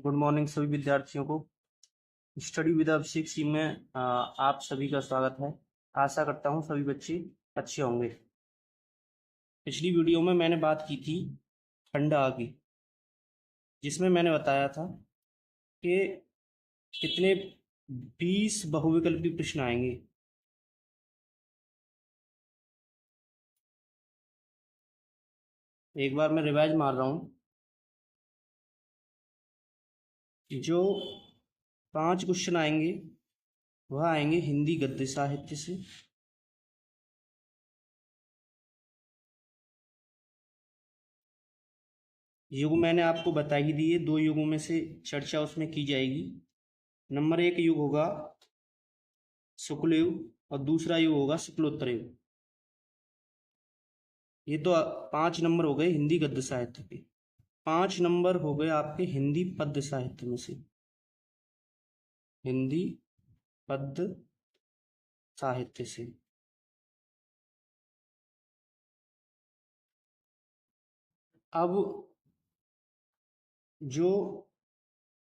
Good morning सभी विद्यार्थियों को। स्टडी विद अभिषेक सी में आप सभी का स्वागत है। आशा करता हूँ सभी बच्चे अच्छे होंगे। पिछली वीडियो में मैंने बात की थी खंड आ की, जिसमें मैंने बताया था कि कितने 20 बहुविकल्पी प्रश्न आएंगे। एक बार मैं रिवाइज मार रहा हूँ। जो 5 क्वेश्चन आएंगे वह आएंगे हिंदी गद्य साहित्य से, युग मैंने आपको बता ही दिए। 2 युगों में से चर्चा उसमें की जाएगी। नंबर 1 युग होगा शुक्ल युग और दूसरा युग होगा शुक्लोत्तर युग। ये तो 5 नंबर हो गए हिंदी गद्य साहित्य के। 5 नंबर हो गए आपके हिंदी पद्य साहित्य में से, हिंदी पद्य साहित्य से। अब जो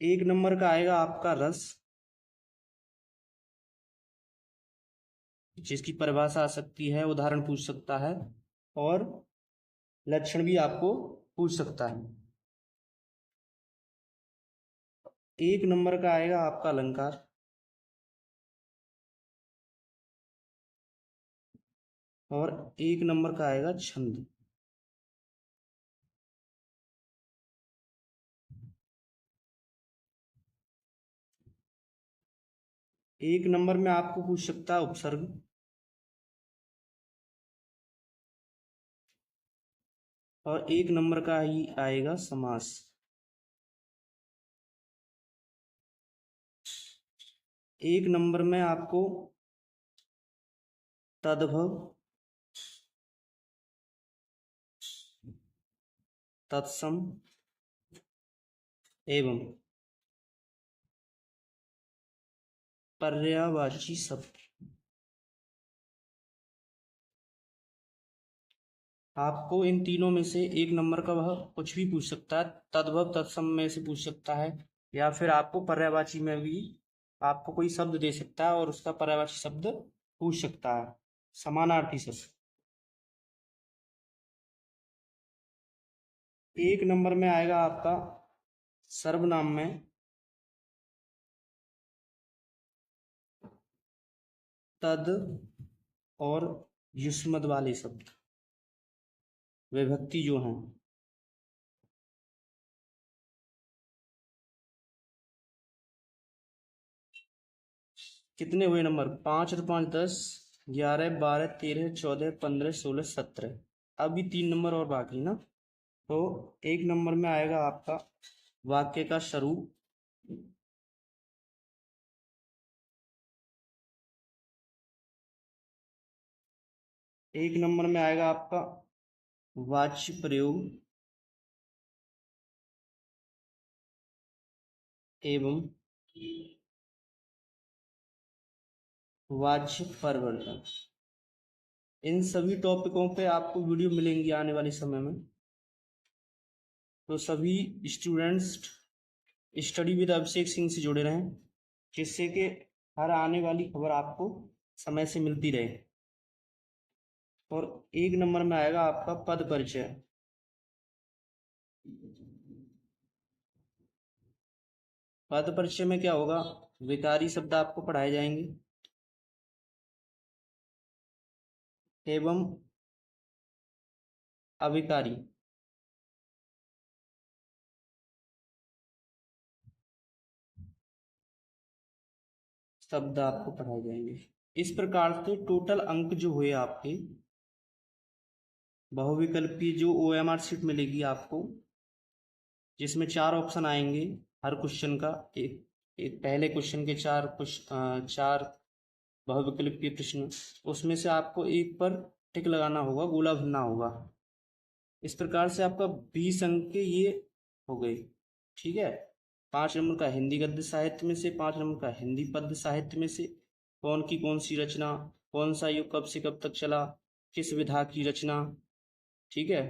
1 नंबर का आएगा आपका रस, जिसकी परिभाषा आ सकती है, उदाहरण पूछ सकता है और लक्षण भी आपको पूछ सकता है। 1 नंबर का आएगा आपका अलंकार, और 1 नंबर का आएगा छंद। एक नंबर में आपको पूछ सकता है उपसर्ग, और 1 नंबर का ही आएगा समास। एक नंबर में आपको तद्भव, तत्सम एवं पर्यायवाची शब्द। आपको इन तीनों में से 1 नंबर का वह कुछ भी पूछ सकता है। तद्भव तत्सम में से पूछ सकता है, या फिर आपको पर्यायवाची में भी आपको कोई शब्द दे सकता है और उसका पर्यायवाची शब्द पूछ सकता है, समानार्थी शब्द। 1 नंबर में आएगा आपका सर्वनाम में तद और युष्मद वाले शब्द, विभक्ति जो हैं। कितने हुए नंबर? 5 और 5 10, 11 12 13 14 15 16 17। अभी 3 नंबर और बाकी ना। तो 1 नंबर में आएगा आपका वाक्य का स्वरूप, 1 नंबर में आएगा आपका वाच्य प्रयोग एवं वाच्य परिवर्तन। इन सभी टॉपिकों पे आपको वीडियो मिलेंगी आने वाले समय में। तो सभी students study with Abhishek Singh से जुड़े रहें, जिससे कि हर आने वाली खबर आपको समय से मिलती रहे। और 1 नंबर में आएगा आपका पद परिचय। पद परिचय में क्या होगा? विकारी शब्द आपको पढ़ाए जाएंगे एवं अविकारी शब्द आपको पढ़ाए जाएंगे। इस प्रकार से टोटल अंक जो हुए आपके बहुविकल्पीय जो OMR शीट मिलेगी आपको, जिसमें 4 ऑप्शन आएंगे हर क्वेश्चन का। एक पहले क्वेश्चन के 4 बहुविकल्पीय प्रश्न, उसमें से आपको एक पर टिक लगाना होगा, गोला भरना होगा। इस प्रकार से आपका 20 अंक के ये हो गए। ठीक है। 5 नंबर का हिंदी गद्य साहित्य में से, 5 नंबर का हिंदी पद्य साहित्य में से, कौन सी रचना, कौन सा युग कब से कब तक चला, किस विधा की रचना। ठीक है।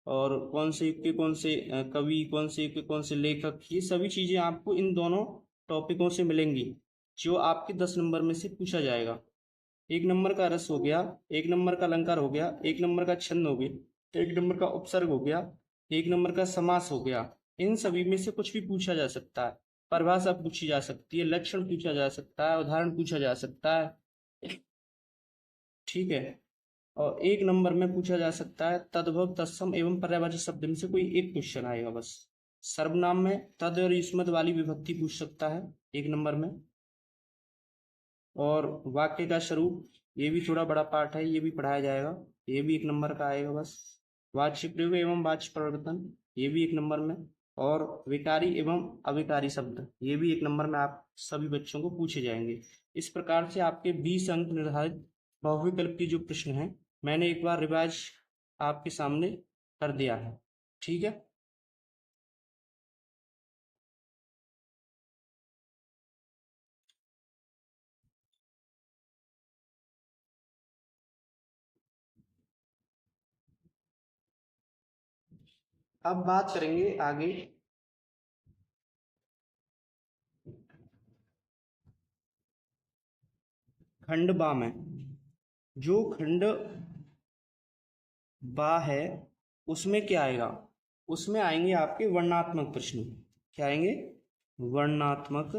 और कौन से युग के कौन से कवि, कौन से युग के कौन से लेखक, ये सभी चीज़ें आपको इन दोनों टॉपिकों से मिलेंगी, जो आपके 10 नंबर में से पूछा जाएगा। 1 नंबर का रस हो गया, 1 नंबर का अलंकार हो गया, 1 नंबर का छंद हो गया, 1 नंबर का उपसर्ग हो गया, 1 नंबर का समास हो गया। इन सभी में से कुछ भी पूछा जा सकता है। परिभाषा पूछी जा सकती है, लक्षण पूछा जा सकता है, उदाहरण पूछा जा सकता है, ठीक है। और 1 नंबर में पूछा जा सकता है तद्भव, तत्सम एवं पर्यायवाची शब्द में से कोई एक क्वेश्चन आएगा बस। सर्वनाम में तद और युष्मत वाली विभक्ति पूछ सकता है 1 नंबर में। और वाक्य का स्वरूप, ये भी थोड़ा बड़ा पार्ट है, ये भी पढ़ाया जाएगा, ये भी 1 नंबर का आएगा बस। वाच्य प्रयोग एवं वाच्य परिवर्तन, ये भी 1 नंबर में। और विकारी एवं अविकारी शब्द, ये भी 1 नंबर में आप सभी बच्चों को पूछे जाएंगे। इस प्रकार से आपके 20 अंक निर्धारित बहुविकल्प के जो प्रश्न हैं, मैंने एक बार रिवाइज आपके सामने कर दिया है, ठीक है। अब बात करेंगे आगे खंड बा में। जो खंड बा है उसमें क्या आएगा, उसमें आएंगे आपके वर्णात्मक प्रश्न। क्या आएंगे? वर्णात्मक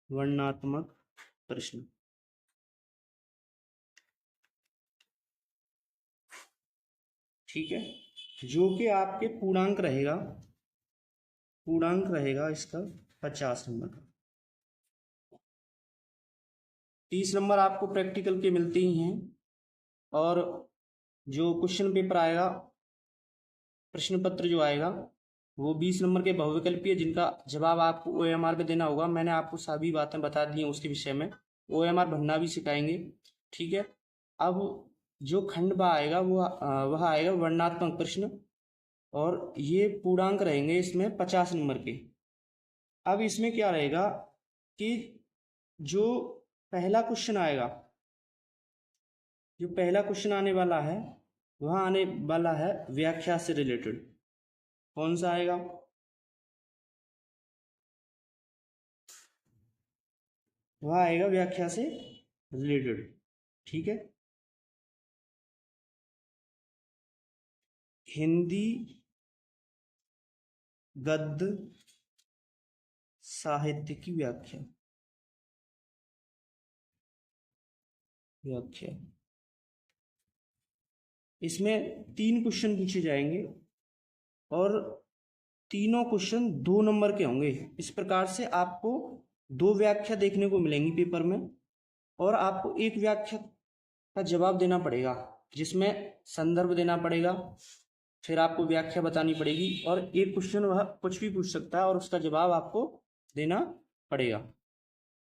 वर्णात्मक प्रश्न, ठीक है। जो कि आपके पूर्णांक रहेगा इसका 50 नंबर का। 30 नंबर आपको प्रैक्टिकल के मिलते ही हैं। और जो क्वेश्चन पेपर आएगा, प्रश्न पत्र जो आएगा, वो 20 नंबर के बहुविकल्पीय, जिनका जवाब आपको OMR में देना होगा। मैंने आपको सभी बातें बता दी हैं उसके विषय में, OMR भरना भी सिखाएंगे, ठीक है। अब जो खंड बा आएगा वह आएगा वर्णात्मक प्रश्न, और ये पूर्णांक रहेंगे इसमें 50 नंबर के। अब इसमें क्या रहेगा कि जो पहला क्वेश्चन आएगा, जो पहला क्वेश्चन आने वाला है, वह आने वाला है व्याख्या से रिलेटेड। कौन सा आएगा? वह आएगा व्याख्या से रिलेटेड, ठीक है। हिंदी गद्य साहित्य की व्याख्या इसमें 3 क्वेश्चन पूछे जाएंगे, और तीनों क्वेश्चन 2 नंबर के होंगे। इस प्रकार से आपको 2 व्याख्या देखने को मिलेंगी पेपर में, और आपको एक व्याख्या का जवाब देना पड़ेगा, जिसमें संदर्भ देना पड़ेगा, फिर आपको व्याख्या बतानी पड़ेगी, और एक क्वेश्चन वह कुछ भी पूछ सकता है और उसका जवाब आपको देना पड़ेगा,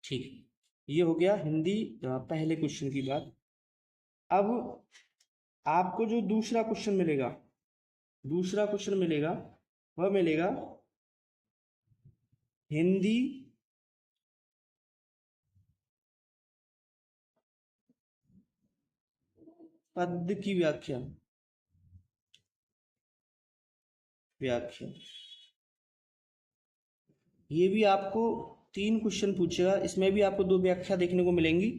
ठीक। ये हो गया हिंदी पहले क्वेश्चन की बात। अब आपको जो दूसरा क्वेश्चन मिलेगा, वह मिलेगा हिंदी पद्य की व्याख्या। ये भी आपको 3 क्वेश्चन पूछेगा, इसमें भी आपको 2 व्याख्या देखने को मिलेंगी,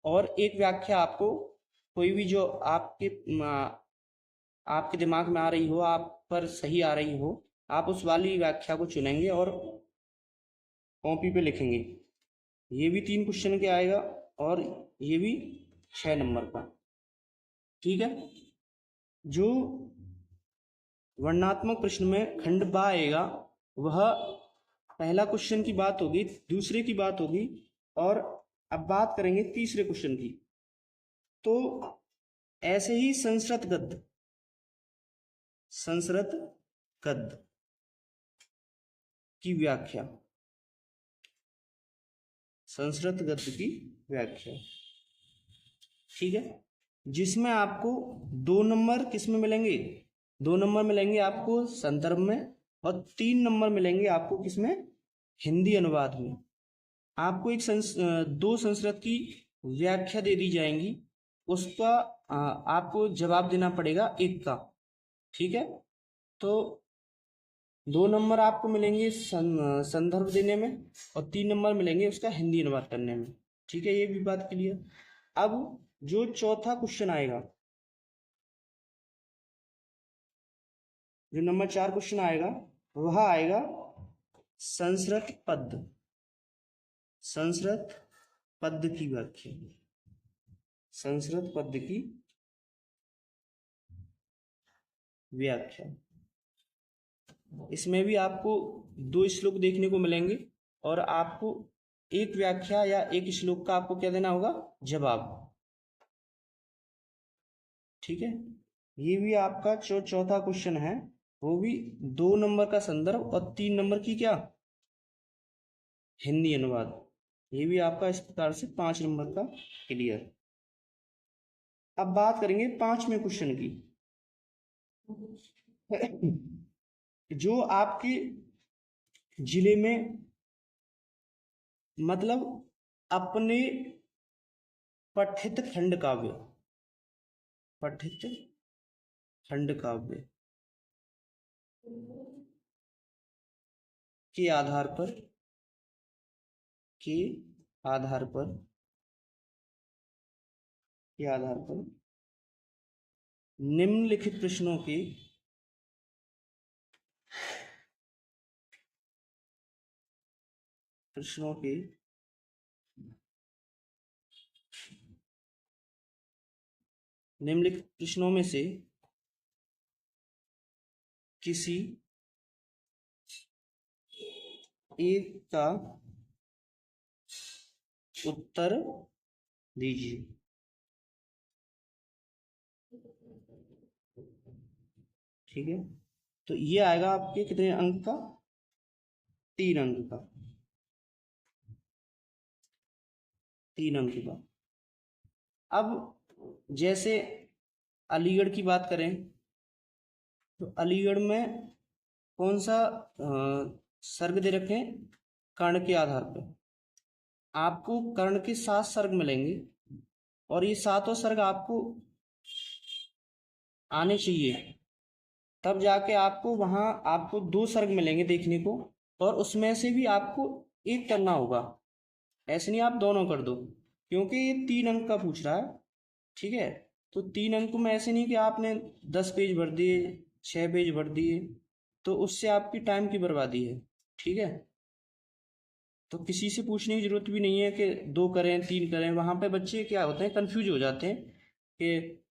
और एक व्याख्या आपको कोई भी जो आपके दिमाग में आ रही हो, आप पर सही आ रही हो, आप उस वाली व्याख्या को चुनेंगे और कॉपी पे लिखेंगे। ये भी 3 क्वेश्चन के आएगा, और ये भी 6 नंबर का, ठीक है। जो वर्णात्मक प्रश्न में खंड बा आएगा, वह पहला क्वेश्चन की बात होगी, दूसरे की बात होगी, और अब बात करेंगे तीसरे क्वेश्चन की। तो ऐसे ही संस्कृत गद्य की व्याख्या, संस्कृत गद्य की व्याख्या, ठीक है, जिसमें आपको 2 नंबर किसमें मिलेंगे? 2 नंबर मिलेंगे आपको संदर्भ में, और 3 नंबर मिलेंगे आपको किसमें? हिंदी अनुवाद में। आपको 2 संस्कृत की व्याख्या दे दी जाएंगी, उसका आपको जवाब देना पड़ेगा एक का। ठीक है, तो 2 नंबर आपको मिलेंगे संदर्भ देने में और 3 नंबर मिलेंगे उसका हिंदी अनुवाद करने में। ठीक है, ये भी बात क्लियर। अब जो चौथा क्वेश्चन आएगा, जो नंबर 4 क्वेश्चन आएगा वह आएगा संस्कृत पद। संस्कृत पद की व्याख्या, संस्कृत पद की व्याख्या। इसमें भी आपको 2 श्लोक देखने को मिलेंगे और आपको एक व्याख्या या एक श्लोक का आपको क्या देना होगा, जवाब। ठीक है, ये भी आपका जो चौथा क्वेश्चन है वो भी 2 नंबर का संदर्भ और 3 नंबर की क्या, हिंदी अनुवाद। ये भी आपका इस प्रकार से 5 नंबर का क्लियर। अब बात करेंगे 5वें क्वेश्चन की। जो आपके जिले में मतलब अपने पठित खंड काव्य, पठित खंड काव्य के आधार पर, के आधार पर, के आधार पर निम्नलिखित प्रश्नों के निम्नलिखित प्रश्नों में से किसी एक का उत्तर दीजिए। ठीक है, तो ये आएगा आपके कितने अंक का, 3 अंक का, 3 अंक का। अब जैसे अलीगढ़ की बात करें तो अलीगढ़ में कौन सा सर्ग दे रखे हैं, कर्ण के आधार पर। आपको कर्ण के 7 सर्ग मिलेंगे और ये 7 सर्ग आपको आने चाहिए, तब जाके आपको वहां आपको 2 सर्ग मिलेंगे देखने को और उसमें से भी आपको एक करना होगा। ऐसे नहीं आप दोनों कर दो, क्योंकि ये 3 अंक का पूछ रहा है। ठीक है, तो 3 अंक में ऐसे नहीं कि आपने 10 पेज भर दिए, 6 पेज भर दिए, तो उससे आपकी टाइम की बर्बादी है। ठीक है, तो किसी से पूछने की जरूरत भी नहीं है कि 2 करें 3 करें। वहां पे बच्चे क्या होते हैं, कंफ्यूज हो जाते हैं कि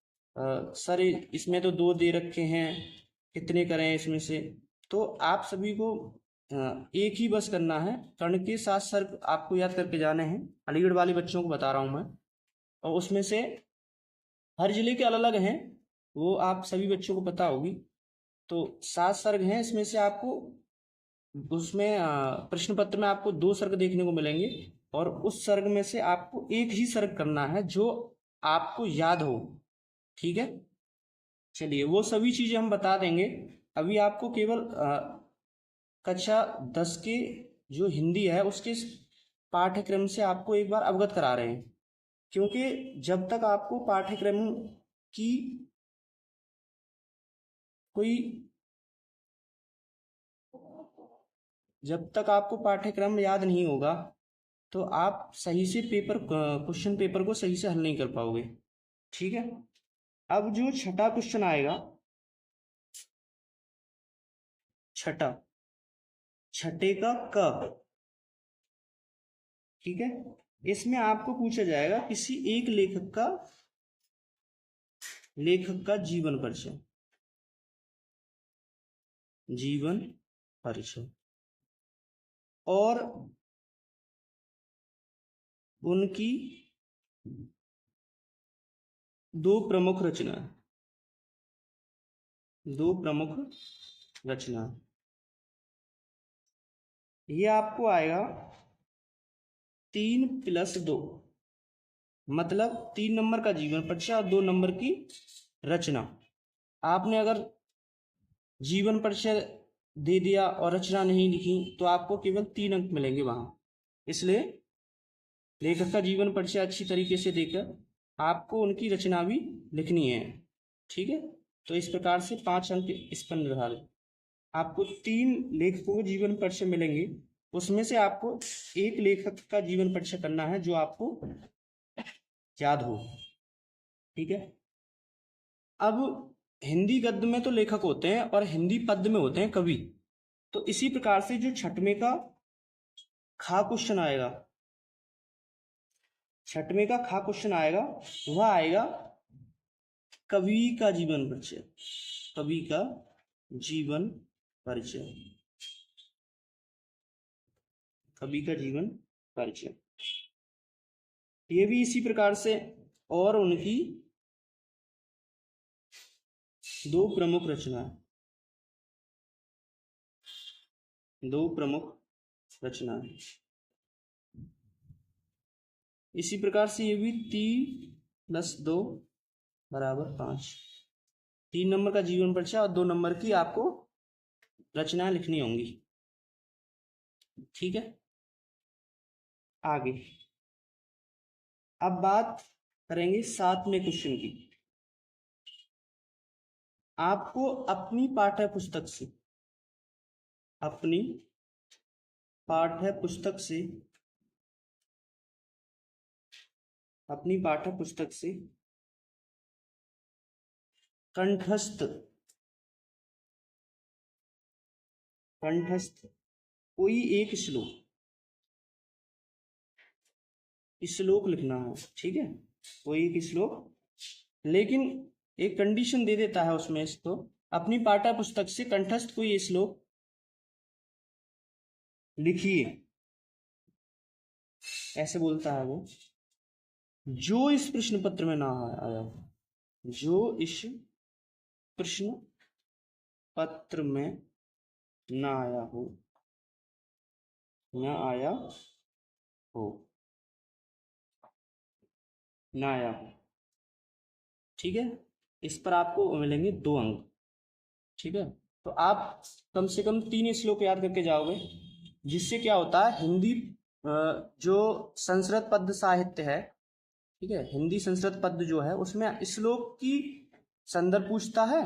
सर इसमें तो 2 दे रखे हैं, कितने करें इसमें से। तो आप सभी को एक ही बस करना है, कर्ण के 7 सर्ग आपको याद करके जाने हैं। अलीगढ़ वाले बच्चों को बता रहा हूँ मैं, और उसमें से हर जिले के अलग अलग हैं, वो आप सभी बच्चों को पता होगी। तो 7 सर्ग हैं, इसमें से आपको उसमें प्रश्न पत्र में आपको 2 सर्ग देखने को मिलेंगे और उस सर्ग में से आपको एक ही सर्ग करना है जो आपको याद हो। ठीक है, चलिए वो सभी चीजें हम बता देंगे। अभी आपको केवल कक्षा 10 के जो हिंदी है उसके पाठ्यक्रम से आपको एक बार अवगत करा रहे हैं, क्योंकि जब तक आपको पाठ्यक्रम की कोई, जब तक आपको पाठ्यक्रम याद नहीं होगा तो आप सही से क्वेश्चन पेपर को सही से हल नहीं कर पाओगे। ठीक है, अब जो छठा क्वेश्चन आएगा, छठे का क। ठीक है, इसमें आपको पूछा जाएगा किसी एक लेखक का जीवन परिचय, जीवन परिचय और उनकी 2 प्रमुख रचना, 2 प्रमुख रचना। ये आपको आएगा 3+2, मतलब 3 नंबर का जीवन परिचय और 2 नंबर की रचना। आपने अगर जीवन परिचय दे दिया और रचना नहीं लिखी तो आपको केवल 3 अंक मिलेंगे वहां। इसलिए लेखक का जीवन परिचय अच्छी तरीके से देकर आपको उनकी रचना भी लिखनी है। ठीक है, तो इस प्रकार से 5 अंक इस पर निर्धारित। आपको 3 लेखकों के जीवन परिचय मिलेंगे, उसमें से आपको एक लेखक का जीवन परिचय करना है जो आपको याद हो। ठीक है, अब हिंदी गद्य में तो लेखक होते हैं और हिंदी पद्य में होते हैं कवि। तो इसी प्रकार से जो छठवें का खा क्वेश्चन आएगा, छठवें का खा क्वेश्चन आएगा, वह आएगा कवि का जीवन परिचय। कवि का जीवन परिचय, कवि का जीवन परिचय। ये भी इसी प्रकार से, और उनकी 2 प्रमुख रचनाएं, 2 प्रमुख रचनाएं। इसी प्रकार से ये भी 3+2 = 5। 3 नंबर का जीवन परिचय और 2 नंबर की आपको रचनाएं लिखनी होंगी। ठीक है, आगे अब बात करेंगे 7वें क्वेश्चन की। आपको अपनी पाठ्य पुस्तक से, अपनी पाठ्य पुस्तक से, अपनी पाठ्य पुस्तक से कंठस्थ, कंठस्थ कोई एक श्लोक लिखना है। ठीक है, कोई एक श्लोक, लेकिन एक कंडीशन दे देता है उसमें, इसको अपनी पाठ्य पुस्तक से कंठस्थ कोई श्लोक लिखिए, ऐसे बोलता है वो, जो इस प्रश्न पत्र में ना आया, जो इस प्रश्न पत्र में ना आया हो, ना आया हो, ना आया हो। ठीक है, इस पर आपको मिलेंगे 2 अंक। ठीक है, तो आप कम से कम 3 श्लोक याद करके जाओगे, जिससे क्या होता है, हिंदी जो संस्कृत पद्य साहित्य है, ठीक है, हिंदी संस्कृत पद्य जो है उसमें श्लोक की संदर्भ पूछता है,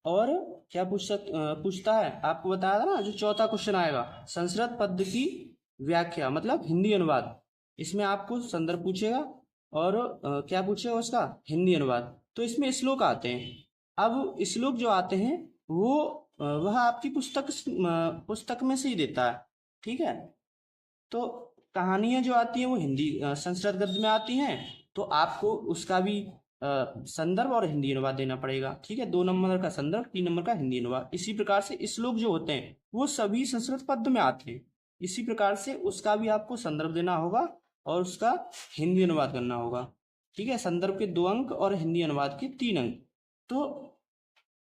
और क्या पूछता है, आपको बताया था ना, जो चौथा क्वेश्चन आएगा संस्कृत पद्य की व्याख्या मतलब हिंदी अनुवाद, इसमें आपको संदर्भ पूछेगा और क्या पूछेगा उसका हिंदी अनुवाद। तो इसमें श्लोक आते हैं। अब श्लोक जो आते हैं वो वह आपकी पुस्तक में से ही देता है। ठीक है, तो कहानियां जो आती हैं वो हिंदी संस्कृत गद्य में आती हैं, तो आपको उसका भी संदर्भ और हिंदी अनुवाद देना पड़ेगा। ठीक है, 2 नंबर का संदर्भ, 3 नंबर का हिंदी अनुवाद। इसी प्रकार से श्लोक जो होते हैं वो सभी संस्कृत पद्य में आते हैं, इसी प्रकार से उसका भी आपको संदर्भ देना होगा और उसका हिंदी अनुवाद करना होगा। ठीक है, संदर्भ के 2 अंक और हिंदी अनुवाद के 3 अंक। तो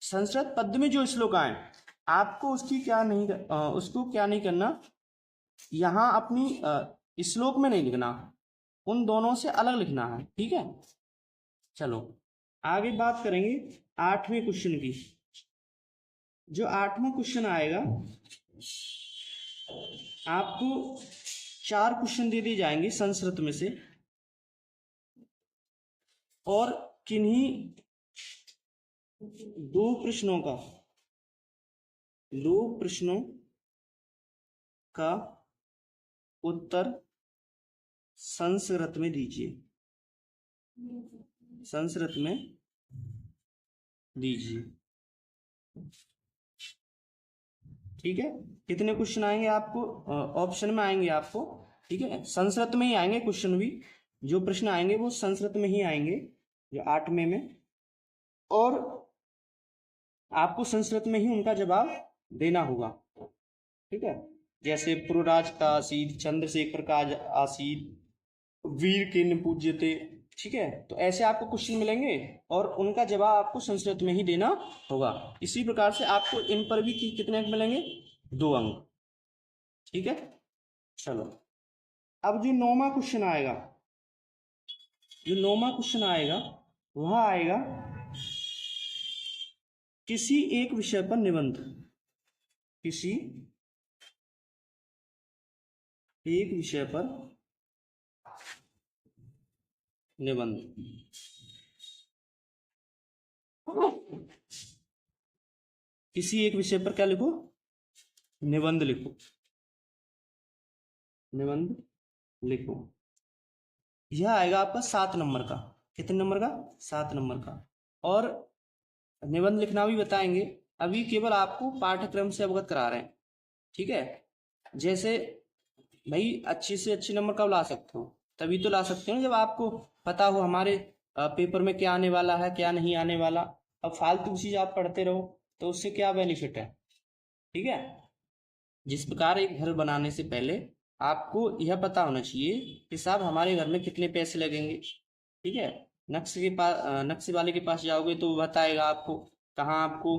संस्कृत पद्य में जो श्लोक आए, आपको उसको क्या नहीं करना, यहाँ अपनी श्लोक में नहीं लिखना, उन दोनों से अलग लिखना है। ठीक है, चलो आगे बात करेंगे 8वें क्वेश्चन की। जो 8वां क्वेश्चन आएगा, आपको 4 क्वेश्चन दे दिए जाएंगे संस्कृत में से, और किन्हीं 2 प्रश्नों का उत्तर संस्कृत में दीजिए, संस्कृत में दीजिए। ठीक है, कितने क्वेश्चन आएंगे आपको, ऑप्शन में आएंगे आपको। ठीक है, संस्कृत में ही आएंगे क्वेश्चन भी, जो प्रश्न आएंगे वो संस्कृत में ही आएंगे, जो 8वें में, और आपको संस्कृत में ही उनका जवाब देना होगा। ठीक है, जैसे पुरुराज का आसीत, चंद्रशेखर का आसीत, वीर किन पूज्यते। ठीक है, तो ऐसे आपको क्वेश्चन मिलेंगे और उनका जवाब आपको संस्कृत में ही देना होगा। इसी प्रकार से आपको इन पर भी कितने अंक मिलेंगे, 2 अंक। ठीक है, चलो अब जो 9वां क्वेश्चन आएगा, जो 9वां क्वेश्चन आएगा वह आएगा किसी एक विषय पर निबंध, किसी एक विषय पर निबंध। किसी एक विषय पर क्या लिखो? निबंध लिखो, निबंध लिखो। यह आएगा आपका 7 नंबर का। कितने नंबर का? 7 नंबर का। और निबंध लिखना भी बताएंगे, अभी केवल आपको पाठ्यक्रम से अवगत करा रहे हैं, ठीक है। जैसे भाई अच्छे से अच्छे नंबर कब ला सकते हो? तभी तो ला सकते हो जब आपको पता हो हमारे पेपर में क्या आने वाला है, क्या नहीं आने वाला। अब फालतू चीज आप पढ़ते रहो तो उससे क्या बेनिफिट है, ठीक है। जिस प्रकार एक घर बनाने से पहले आपको यह पता होना चाहिए कि साहब हमारे घर में कितने पैसे लगेंगे, ठीक है। नक्शे के पास नक्शे वाले के पास जाओगे तो वो बताएगा आपको कहाँ आपको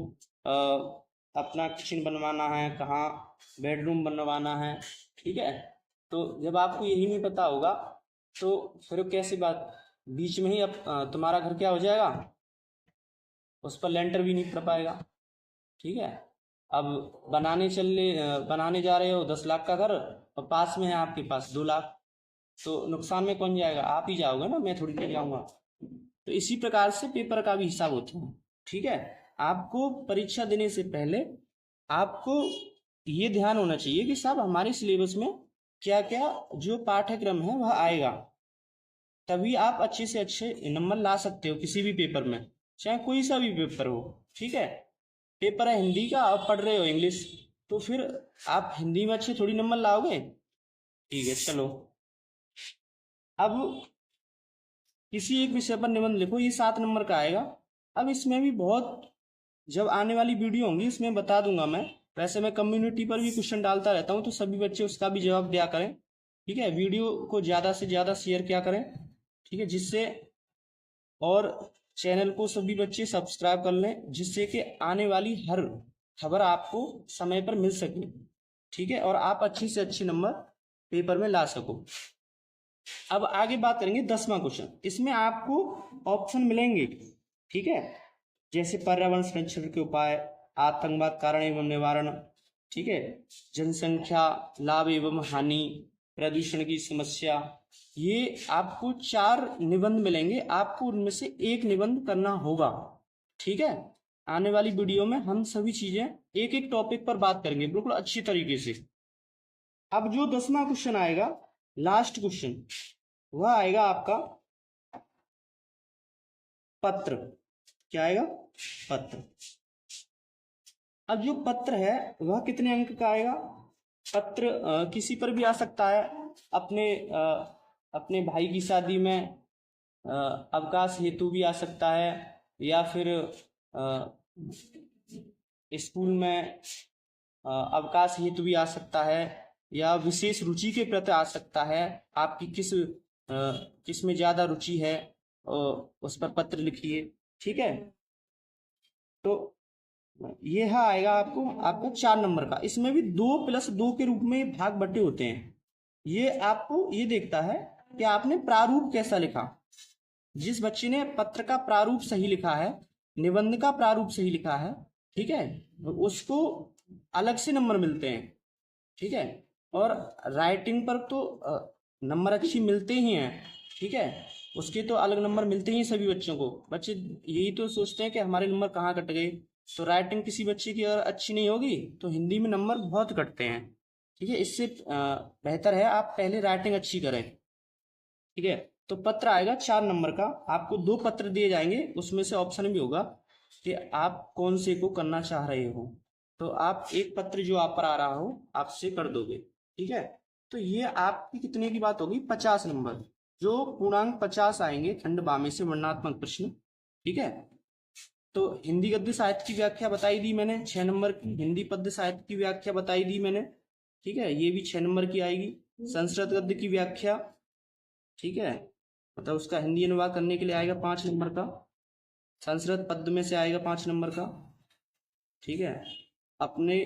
अपना किचन बनवाना है, कहाँ बेडरूम बनवाना है, ठीक है। तो जब आपको यही नहीं पता होगा तो फिर कैसी बात, बीच में ही अब तुम्हारा घर क्या हो जाएगा, उस पर लेंटर भी नहीं पड़ पाएगा, ठीक है। अब बनाने जा रहे हो 10 लाख का घर और पास में है आपके पास 2 लाख, तो नुकसान में कौन जाएगा? आप ही जाओगे ना, मैं थोड़ी नहीं जाऊंगा। तो इसी प्रकार से पेपर का भी हिसाब होता है, ठीक है। आपको परीक्षा देने से पहले आपको ये ध्यान होना चाहिए कि साहब हमारे सिलेबस में क्या क्या जो पाठ्यक्रम है वह आएगा, तभी आप अच्छे से अच्छे नंबर ला सकते हो किसी भी पेपर में, चाहे कोई सा भी पेपर हो, ठीक है। पेपर है हिंदी का, आप पढ़ रहे हो इंग्लिश, तो फिर आप हिंदी में अच्छे थोड़ी नंबर लाओगे, ठीक है। चलो अब किसी एक विषय पर निबंध लिखो, ये 7 नंबर का आएगा। अब इसमें भी बहुत, जब आने वाली वीडियो होंगी इसमें बता दूंगा मैं। वैसे मैं कम्युनिटी पर भी क्वेश्चन डालता रहता हूँ, तो सभी बच्चे उसका भी जवाब दिया करें, ठीक है। वीडियो को ज़्यादा से ज़्यादा शेयर किया करें, ठीक है, जिससे, और चैनल को सभी बच्चे सब्सक्राइब कर लें, जिससे कि आने वाली हर खबर आपको समय पर मिल सके, ठीक है, और आप अच्छे से अच्छे नंबर पेपर में ला सको। अब आगे बात करेंगे 10वां क्वेश्चन। इसमें आपको ऑप्शन मिलेंगे, ठीक है, जैसे पर्यावरण संरक्षण के उपाय, आतंकवाद कारण एवं निवारण, ठीक है, जनसंख्या, लाभ एवं हानि, प्रदूषण की समस्या। ये आपको 4 निबंध मिलेंगे, आपको उनमें से एक निबंध करना होगा, ठीक है। आने वाली वीडियो में हम सभी चीजें एक एक टॉपिक पर बात करेंगे बिल्कुल अच्छी तरीके से। अब जो 10वां क्वेश्चन आएगा, लास्ट क्वेश्चन, वह आएगा आपका पत्र। क्या आएगा? पत्र। अब जो पत्र है वह कितने अंक का आएगा? पत्र किसी पर भी आ सकता है, अपने भाई की शादी में अवकाश हेतु भी आ सकता है, या फिर स्कूल में अवकाश हेतु भी आ सकता है, या विशेष रुचि के प्रति आ सकता है। आपकी किस में ज्यादा रुचि है उस पर पत्र लिखिए, ठीक है। तो यह आएगा आपको 4 नंबर का। इसमें भी 2+2 के रूप में भाग बटे होते हैं। ये आपको ये देखता है कि आपने प्रारूप कैसा लिखा। जिस बच्चे ने पत्र का प्रारूप सही लिखा है, निबंध का प्रारूप सही लिखा है, ठीक है, उसको अलग से नंबर मिलते हैं, ठीक है। और राइटिंग पर तो नंबर अच्छी मिलते ही हैं, ठीक है, उसके तो अलग नंबर मिलते ही सभी बच्चों को। बच्चे यही तो सोचते हैं कि हमारे नंबर कहाँ कट गए। तो राइटिंग किसी बच्चे की अगर अच्छी नहीं होगी तो हिंदी में नंबर बहुत कटते हैं, ठीक है। इससे बेहतर है आप पहले राइटिंग अच्छी करें, ठीक है। तो पत्र आएगा 4 नंबर का। आपको 2 पत्र दिए जाएंगे, उसमें से ऑप्शन भी होगा कि आप कौन से को करना चाह रहे हो। तो आप एक पत्र जो आप पर आ रहा हो आपसे कर दोगे, ठीक है। तो ये आपकी कितने की बात होगी? 50 नंबर, जो पूर्णांक 50 आएंगे खंड बामे से वर्णनात्मक प्रश्न, ठीक है। तो हिंदी गद्य साहित्य की व्याख्या बताई दी मैंने 6 नंबर की, हिंदी पद्य साहित्य की व्याख्या बताई दी मैंने, ठीक है, ये भी 6 नंबर की आएगी। संस्कृत गद्य की व्याख्या, ठीक है, मतलब उसका हिंदी अनुवाद करने के लिए आएगा 5 नंबर का। संस्कृत पद्य में से आएगा 5 नंबर का, ठीक है। अपने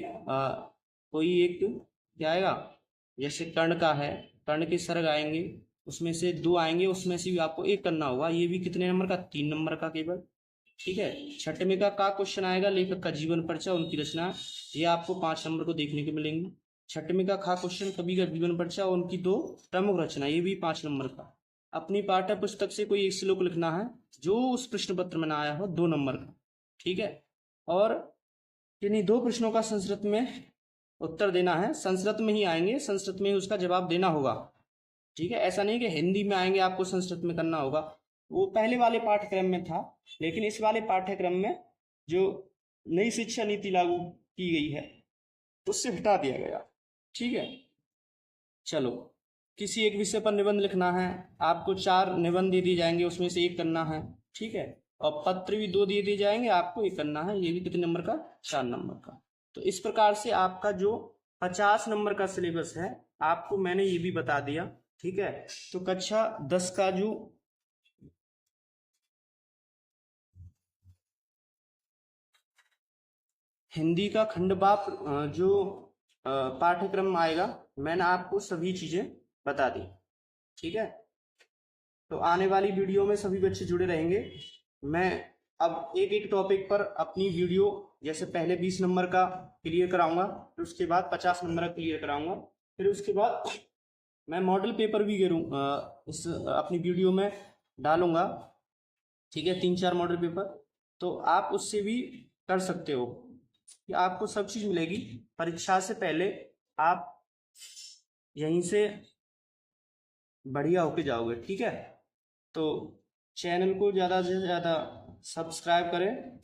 कोई एक क्या आएगा, जैसे कर्ण का है, कर्ण के सर्ग आएंगे, उसमें से 2 आएंगे, उसमें से भी आपको एक करना होगा। ये भी कितने नंबर का? 3 नंबर का केवल, ठीक है। छठवें का क्वेश्चन आएगा, लेखक का जीवन परिचय, उनकी रचना, ये आपको 5 नंबर को देखने को मिलेंगी। छठवें का क्वेश्चन, कवि का जीवन परिचय और उनकी 2 प्रमुख रचना, ये भी 5 नंबर का। अपनी पाठ्य पुस्तक से कोई एक श्लोक लिखना है जो उस प्रश्न पत्र में ना आया हो, 2 नंबर का, ठीक है। और किन्हीं 2 प्रश्नों का संस्कृत में उत्तर देना है, संस्कृत में ही आएंगे, संस्कृत में ही उसका जवाब देना होगा, ठीक है। ऐसा नहीं कि हिंदी में आएंगे आपको संस्कृत में करना होगा, वो पहले वाले पाठ्यक्रम में था, लेकिन इस वाले पाठ्यक्रम में जो नई शिक्षा नीति लागू की गई है उससे हटा दिया गया, ठीक है। चलो, किसी एक विषय पर निबंध लिखना है, आपको 4 निबंध दे दिए जाएंगे, उसमें से एक करना है, ठीक है। और पत्र भी 2 दे दिए जाएंगे, आपको एक करना है, ये भी कितने नंबर का, 4 नंबर का। तो इस प्रकार से आपका जो 50 नंबर का सिलेबस है आपको मैंने ये भी बता दिया, ठीक है। तो कक्षा 10 का जो हिंदी का खंडबाप जो पाठ्यक्रम आएगा, मैंने आपको सभी चीजें बता दी, ठीक है। तो आने वाली वीडियो में सभी बच्चे जुड़े रहेंगे। मैं अब एक एक टॉपिक पर अपनी वीडियो, जैसे पहले 20 नंबर का क्लियर कराऊंगा, फिर उसके बाद 50 नंबर का क्लियर कराऊंगा, फिर उसके बाद मैं मॉडल पेपर भी इस अपनी वीडियो में डालूंगा, ठीक है, 3-4 मॉडल पेपर। तो आप उससे भी कर सकते हो कि आपको सब चीज़ मिलेगी परीक्षा से पहले, आप यहीं से बढ़िया होके जाओगे, ठीक है। तो चैनल को ज़्यादा से ज़्यादा सब्सक्राइब करें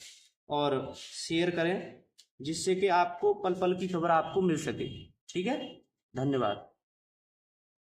और शेयर करें, जिससे कि आपको पल पल की खबर आपको मिल सके, ठीक है। धन्यवाद।